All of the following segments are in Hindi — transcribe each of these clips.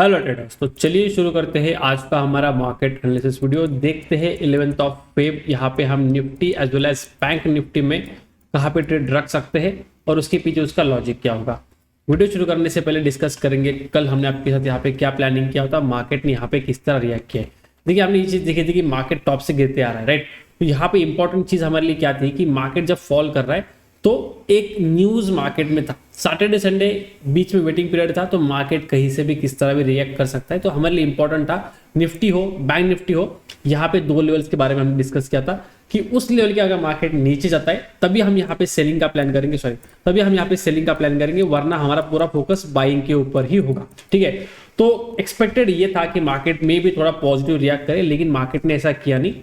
Hello traders. तो चलिए शुरू करते हैं आज का हमारा मार्केट एनालिसिस वीडियो। देखते हैं 11 फेब यहाँ पे हम Nifty as well as Bank Nifty में कहाँ पे ट्रेड रख सकते हैं और उसके पीछे उसका लॉजिक क्या होगा। वीडियो शुरू करने से पहले डिस्कस करेंगे कल हमने आपके साथ यहाँ पे क्या प्लानिंग किया होता, मार्केट ने यहाँ पे किस तरह रिएक्ट किया है। देखिए आपने ये चीज़ देखी थी कि मार्केट टॉप से गिरते आ रहा है, राइट। तो यहाँ पे इंपॉर्टेंट चीज़ हमारे लिए क्या थी कि मार्केट जब फॉल कर रहा है तो एक न्यूज मार्केट में था, सैटरडे संडे बीच में वेटिंग पीरियड था, तो मार्केट कहीं से भी किस तरह भी रिएक्ट कर सकता है। तो हमारे लिए इंपॉर्टेंट था निफ्टी हो बैंक निफ्टी हो, यहाँ पे दो लेवल्स के बारे में हमने डिस्कस किया था कि उस लेवल के अगर मार्केट नीचे जाता है तभी हम यहाँ पे सेलिंग का प्लान करेंगे, तभी हम यहाँ पे सेलिंग का प्लान करेंगे, वरना हमारा पूरा फोकस बाइंग के ऊपर ही होगा। ठीक है, तो एक्सपेक्टेड ये था कि मार्केट में भी थोड़ा पॉजिटिव रिएक्ट करे, लेकिन मार्केट ने ऐसा किया नहीं।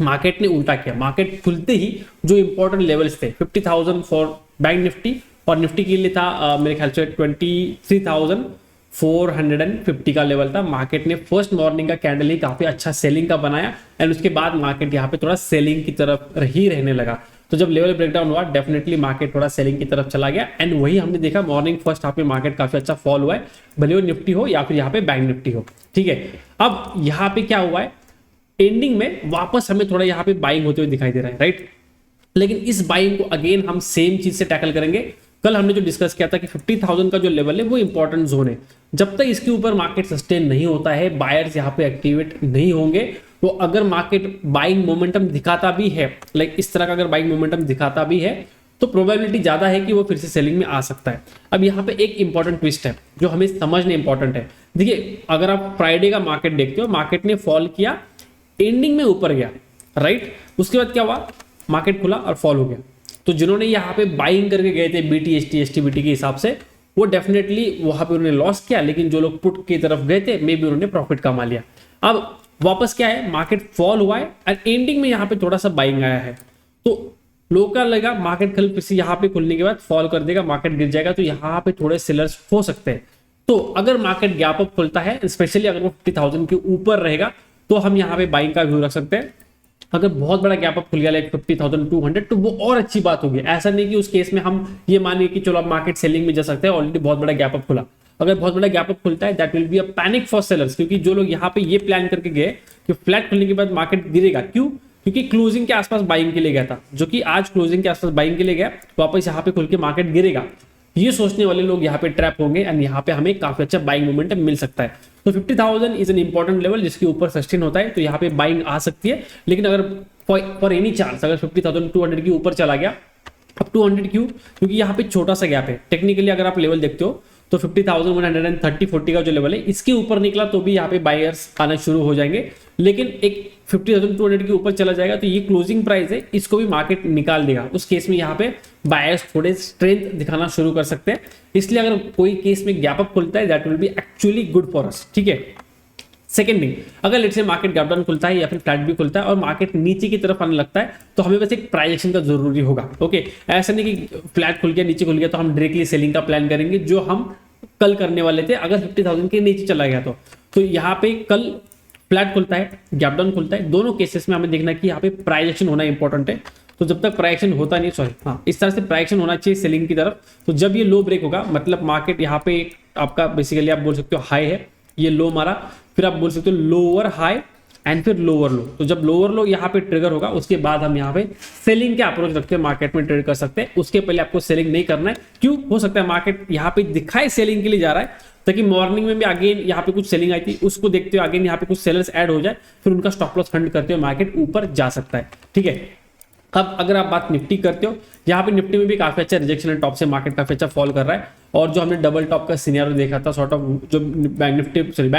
मार्केट ने उल्टा किया। मार्केट खुलते ही जो इंपॉर्टेंट लेवल्स थे 50,000 फॉर बैंक निफ्टी और निफ्टी के लिए था मेरे ख्याल से 23,450 का लेवल था। मार्केट ने फर्स्ट मॉर्निंग का कैंडल ही काफी अच्छा सेलिंग का बनाया एंड उसके बाद मार्केट यहाँ पे थोड़ा सेलिंग की तरफ ही रहने लगा। तो जब लेवल ब्रेकडाउन हुआ डेफिनेटली मार्केट थोड़ा सेलिंग की तरफ चला गया एंड वही हमने देखा मॉर्निंग फर्स्ट हाफ में मार्केट काफी अच्छा फॉल हुआ है, भले वो निफ्टी हो या फिर यहाँ पे बैंक निफ्टी हो। ठीक है, अब यहाँ पे क्या हुआ है, एंडिंग में वापस हमें थोड़ा यहाँ पे बाइंग होते हुए दिखाई दे रहा है, राइट। लेकिन इस बाइंग को अगेन हम सेम चीज से टैकल करेंगे। कल हमने जो डिस्कस किया था कि 50,000 का जो लेवल है वो इंपॉर्टेंट जोन है। जब तक इसके ऊपर मार्केट सस्टेन नहीं होता है, बायर्स यहाँ पे एक्टिवेट नहीं होंगे, तो अगर मार्केट बाइंग मोमेंटम दिखाता भी है, लाइक इस तरह का अगर बाइंग मोमेंटम दिखाता भी है, तो प्रोबेबिलिटी ज्यादा है कि वो फिर से सेलिंग में आ सकता है। अब यहाँ पे एक इंपॉर्टेंट ट्विस्ट है जो हमें समझना इंपॉर्टेंट है। देखिए अगर आप फ्राइडे का मार्केट देखते हो, मार्केट ने फॉल किया, एंडिंग में ऊपर गया, राइट। उसके बाद क्या हुआ, मार्केट खुला और फॉल हो गया। तो जिन्होंने यहाँ पे बाइंग करके गए थे बीटी एसटी बीटी के हिसाब से, वो डेफिनेटली वहां पे उन्होंने लॉस किया, लेकिन जो लोग पुट की तरफ गए थे मे बी उन्होंने प्रॉफिट कमा लिया। अब वापस क्या है, मार्केट फॉल हुआ है और एंडिंग में यहाँ पे थोड़ा सा बाइंग आया है, तो लोग का लगा मार्केट कल फिर से यहाँ पे खुलने के बाद फॉल कर देगा, मार्केट गिर जाएगा, तो यहाँ पे थोड़े सेलर्स हो सकते हैं। तो अगर मार्केट गैप अप खुलता है, स्पेशली अगर वो 50,000 के ऊपर रहेगा, तो हम यहाँ पे बाइंग का व्यू रख सकते हैं। अगर बहुत बड़ा गैप अप खुल गया लाइक 50,200, तो वो और अच्छी बात होगी। ऐसा नहीं कि उस केस में हम ये मानिए कि चलो अब मार्केट सेलिंग में जा सकते हैं, ऑलरेडी बहुत बड़ा गैप अप खुला। अगर बहुत बड़ा गैप अप खुलता है that will be a panic for sellers, क्योंकि जो लोग यहाँ पे ये प्लान करके गए कि फ्लैट खुलने के बाद मार्केट गिरेगा, क्यों, क्योंकि क्लोजिंग के आसपास बाइंग के लिए गया था, जो कि आज क्लोजिंग के आसपास बाइंग के लिए गया, वापस यहाँ पे खुल के मार्केट गिरेगा, ये सोचने वाले लोग यहाँ पे ट्रैप होंगे एंड यहाँ पे हमें काफी अच्छा बाइंग मोमेंटम मिल सकता है। तो 50,000 इज एन इंपॉर्टेंट लेवल जिसके ऊपर सस्टेन होता है, तो यहाँ पे बाइंग आ सकती है। लेकिन अगर फॉर एनी चांस अगर 50,200 के ऊपर चला गया, अब 200 क्यों, क्योंकि यहाँ पे छोटा सा गैप है। टेक्निकली अगर आप लेवल देखते हो तो 50,130-40 का जो लेवल है, इसके ऊपर निकला तो भी यहाँ पे बायर्स आना शुरू हो जाएंगे। लेकिन एक 50,200 के ऊपर चला जाएगा तो ये क्लोजिंग प्राइस है, इसको भी मार्केट निकाल देगा। उस केस में यहाँ पे बायर्स थोड़े स्ट्रेंथ दिखाना शुरू कर सकते हैं। इसलिए अगर कोई केस में गैप अप खुलता है that will be actually good for us. ठीक है, सेकेंड थिंग, अगर let's say market gap down खुलता है या फिर फ्लैट भी खुलता है और मार्केट नीचे की तरफ आने लगता है, तो हमें बस एक प्राइस एक्शन का जरूरी होगा। ओके, ऐसा नहीं कि फ्लैट खुल गया नीचे खुल गया तो हम डायरेक्टली सेलिंग का प्लान करेंगे, जो हम कल करने वाले थे। अगर 50,000 के नीचे चला गया तो यहाँ पे कल फ्लैट खुलता है, गैप डाउन खुलता है, दोनों केसेस में हमें देखना कि यहाँ पे प्राइस एक्शन होना इंपॉर्टेंट है। तो जब तक प्राइस एक्शन होता नहीं, इस तरह से प्राइस एक्शन होना चाहिए सेलिंग की तरफ। तो जब ये लो ब्रेक होगा, मतलब मार्केट यहाँ पे आपका बेसिकली आप बोल सकते हो हाई है, ये लो मारा, फिर आप बोल सकते हो लोअर हाई एंड फिर लोअर लो। तो जब लोअर लो यहाँ पे ट्रिगर होगा, उसके बाद हम यहाँ पे सेलिंग के अप्रोच रखते हैं, मार्केट में ट्रेड कर सकते हैं। उसके पहले आपको सेलिंग नहीं करना है। क्यों, हो सकता है मार्केट यहाँ पे दिखाए सेलिंग के लिए जा रहा है, ताकि मॉर्निंग में भी अगेन यहाँ पे कुछ सेलिंग आई थी, उसको देखते हुए अगेन यहाँ पे कुछ सेलर्स ऐड हो जाए, फिर उनका स्टॉप लॉस हंट करते हुए मार्केट ऊपर जा सकता है। ठीक है, अब अगर आप बात निफ्टी करते हो, यहाँ पे निफ्टी में भी काफी अच्छा रिजेक्शन है, टॉप से मार्केट काफी अच्छा फॉल कर रहा है। और जो हमने डबल टॉप का सिनेरियो देखा था सॉर्ट ऑफ, जो बैंक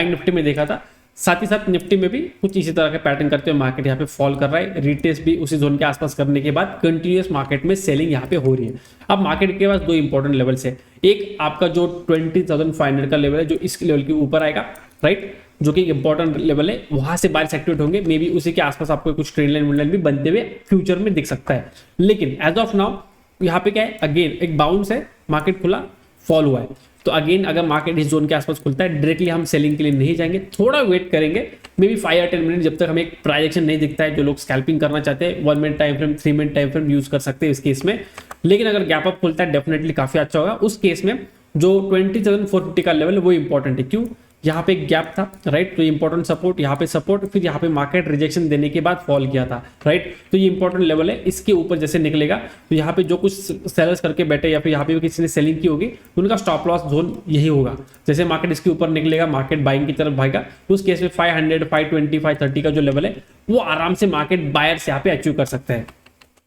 निफ्टी में देखा था, साथ ही साथ निफ्टी में भी कुछ इसी तरह का पैटर्न करते हुए मार्केट यहाँ पे फॉल कर रहा है। रिटेस्ट भी उसी जोन के आसपास करने के बाद कंटिन्यूअस मार्केट में सेलिंग यहाँ पे हो रही है। अब मार्केट के पास दो इंपॉर्टेंट लेवल्स है, एक आपका जो 20,500 का लेवल है, जो इस लेवल के ऊपर आएगा, राइट, जो कि इंपॉर्टेंट लेवल है, वहां से बारिश एक्टिवेट होंगे, मे बी उसी के आसपास आपको कुछ ट्रेंड लाइन भी बनते हुए फ्यूचर में दिख सकता है। लेकिन एज ऑफ नाउ यहाँ पे क्या है, अगेन एक बाउंस है, मार्केट खुला फॉल हुआ है, तो अगेन अगर मार्केट इस जोन के आसपास खुलता है डायरेक्टली हम सेलिंग के लिए नहीं जाएंगे, थोड़ा वेट करेंगे, मे बी 5 या 10 मिनट, जब तक हमें एक प्राइस एक्शन नहीं दिखता है। जो लोग स्कैल्पिंग करना चाहते हैं 1 minute time frame 3 minute time frame use कर सकते हैं इस केस में। लेकिन अगर गैप अप खुलता है डेफिनेटली काफी अच्छा होगा। उस केस में जो 20,450 का लेवल है वो इंपॉर्टेंट है। क्यों, यहाँ पे एक गैप था, राइट, तो इंपॉर्टेंट सपोर्ट, यहाँ पे सपोर्ट, फिर यहाँ पे मार्केट रिजेक्शन देने के बाद फॉल किया था, राइट, तो ये इंपॉर्टेंट लेवल है। इसके ऊपर जैसे निकलेगा तो यहाँ पे जो कुछ सेलर्स करके बैठे या फिर यहाँ पे किसी ने सेलिंग की होगी तो उनका स्टॉप लॉस जोन यही होगा। जैसे मार्केट इसके ऊपर निकलेगा, मार्केट बाइंग की तरफ भागेगा, तो उस केस में 500, 520, 530 का जो लेवल है वो आराम से मार्केट बायर्स यहाँ पे अचीव कर सकते हैं।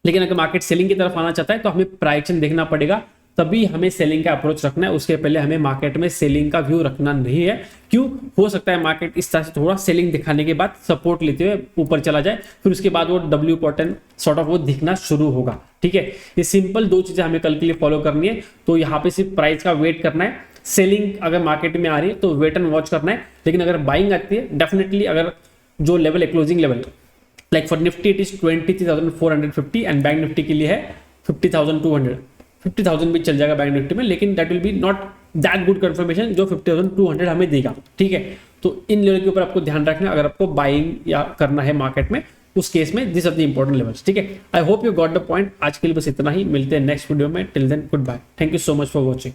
लेकिन अगर मार्केट सेलिंग की तरफ आना चाहता है तो हमें प्राइस देखना पड़ेगा, तभी हमें सेलिंग का अप्रोच रखना है। उसके पहले हमें मार्केट में सेलिंग का व्यू रखना नहीं है। क्यों? हो सकता है मार्केट इस तरह से थोड़ा सेलिंग दिखाने के बाद सपोर्ट लेते हुए ऊपर चला जाए, फिर उसके बाद वो डब्ल्यू पैटर्न सॉर्ट ऑफ वो दिखना शुरू होगा। ठीक है, ये सिंपल दो चीजें हमें कल के लिए फॉलो करनी है। तो यहाँ पे सिर्फ प्राइस का वेट करना है। सेलिंग अगर मार्केट में आ रही है तो वेट एंड वॉच करना है, लेकिन अगर बाइंग आती है डेफिनेटली, अगर जो लेवल है closing level, like for Nifty it is 23,450 and bank Nifty के लिए है 50,200। 50,000 भी चल जाएगा बैंक निफ्टी में, लेकिन that will be not that good confirmation जो 50,200 हमें देगा। ठीक है, तो इन लेवल के ऊपर आपको ध्यान रखना अगर आपको बाइंग या करना है मार्केट में, उस केस में this are the important levels. ठीक है, I hope you got the point. आज के लिए बस इतना ही, मिलते हैं नेक्स्ट वीडियो में। Till then good bye, thank you so much for watching.